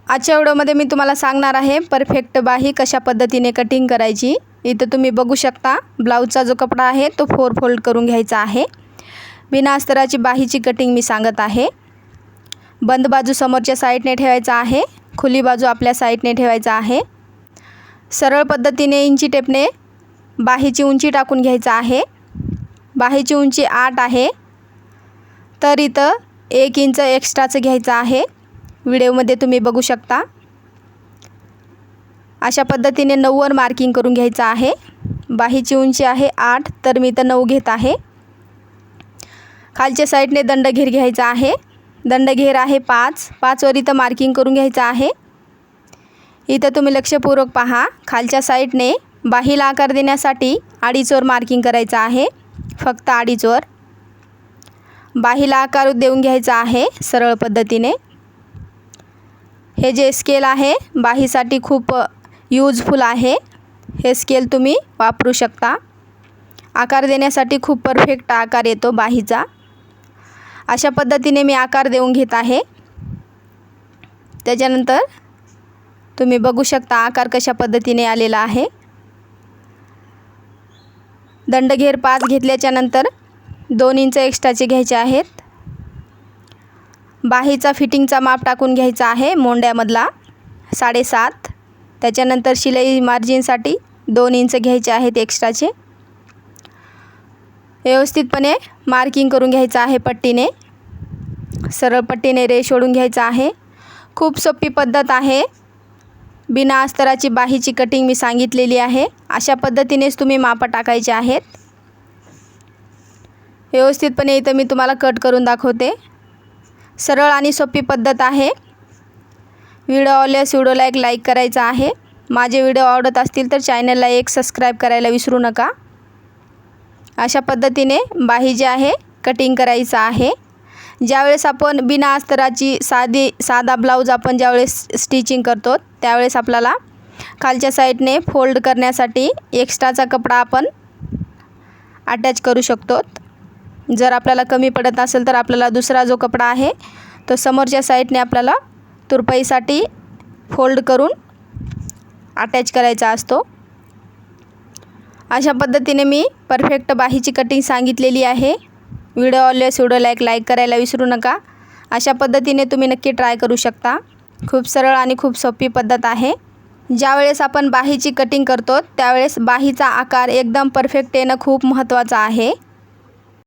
आजच्या व्हिडिओमध्ये मी तुम्हाला सांगणार आहे परफेक्ट बाही कशा पद्धतीने कटिंग करायची। इथं तुम्ही बघू शकता ब्लाऊजचा जो कपडा आहे तो 4 फोल्ड करून घ्यायचा आहे। बिना अस्तराची बाहीची कटिंग मी सांगत आहे। बंद बाजू समोरच्या साईडने ठेवायचा आहे, खुली बाजू आपल्या साईडने ठेवायचा आहे। सरळ पद्धतीने इंची टेपने बाहीची उंची टाकून घ्यायचा आहे। बाहीची उंची 8 आहे, तर इथं 1 इंच एक्स्ट्राचं घ्यायचं आहे। व्हिडिओमध्ये तुम्ही बघू शकता अशा पद्धतीने 9 वर मार्किंग करून घ्यायचं आहे। बाहीची उंची आहे 8, तर मी इथं 9 घेत आहे। खालच्या साईडने दंडघेर घ्यायचा आहे। दंडघेर आहे 5 वर इथं मार्किंग करून घ्यायचं आहे। इथं तुम्ही लक्षपूर्वक पहा, खालच्या साईडने बाहीला आकार देण्यासाठी 2.5 वर मार्किंग करायचं आहे, फक्त 2.5 वर बाहीला आकार देऊन घ्यायचा आहे सरळ पद्धतीने। हे जे स्केल आहे बाहीसाठी खूप यूजफुल आहे। हे स्केल तुम्ही वापरू शकता, आकार देण्यासाठी खूप परफेक्ट आकार येतो बाहीचा। अशा पद्धतीने मी आकार देऊन घेत आहे। त्याच्यानंतर तुम्ही बघू शकता आकार कशा पद्धतीने आलेला आहे। दंडघेर 5 घेतल्याच्या नंतर 2 इंच एक्स्ट्राचे घ्यायचे आहेत। बाहीचा फिटिंगचा माप टाकून घ्यायचा आहे मोंड्यामधला 7.5। त्याच्यानंतर शिलाई मार्जिनसाठी 2 इंच घ्यायचे आहेत एक्स्ट्राचे। व्यवस्थितपणे मार्किंग करून घ्यायचं आहे पट्टीने, सरळ पट्टीने रेष ओढून घ्यायचा आहे। खूप सोपी पद्धत आहे। बिना अस्तराची बाहीची कटिंग मी सांगितलेली आहे। अशा पद्धतीनेच तुम्ही माप टाकायचे आहेत। व्यवस्थितपणे इथं मी तुम्हाला कट करून दाखवते। सरळ आणि सोपी पद्धत आहे। व्हिडिओ आवडल्यास व्हिडिओला एक लाईक करायचा आहे। माझे व्हिडिओ आवडत असतील तर चॅनलला एक सबस्क्राईब करायला विसरू नका। अशा पद्धतीने बाही जी आहे कटिंग करायचं आहे। ज्यावेळेस आपण बिना अस्तराची साधा ब्लाऊज आपण ज्यावेळेस स्टिचिंग करतो त्यावेळेस आपल्याला खालच्या साईडने फोल्ड करण्यासाठी एक्स्ट्राचा कपडा आपण अटॅच करू शकतो। जर आपल्याला कमी पडत असेल तर आपल्याला दुसरा जो कपडा आहे तो समोरच्या साईडने आपल्याला तुरपाईसाठी फोल्ड करून अटॅच करायचा असतो। अशा पद्धतीने मी परफेक्ट बाहीची कटिंग सांगितलेली आहे। व्हिडिओ आवडल्यास व्हिडिओला एक लाईक करायला विसरू नका। अशा पद्धतीने तुम्ही नक्की ट्राय करू शकता। खूप सरळ आणि खूप सोपी पद्धत आहे। ज्यावेळेस आपण बाहीची कटिंग करतो त्यावेळेस बाहीचा आकार एकदम परफेक्ट येणं खूप महत्त्वाचं आहे।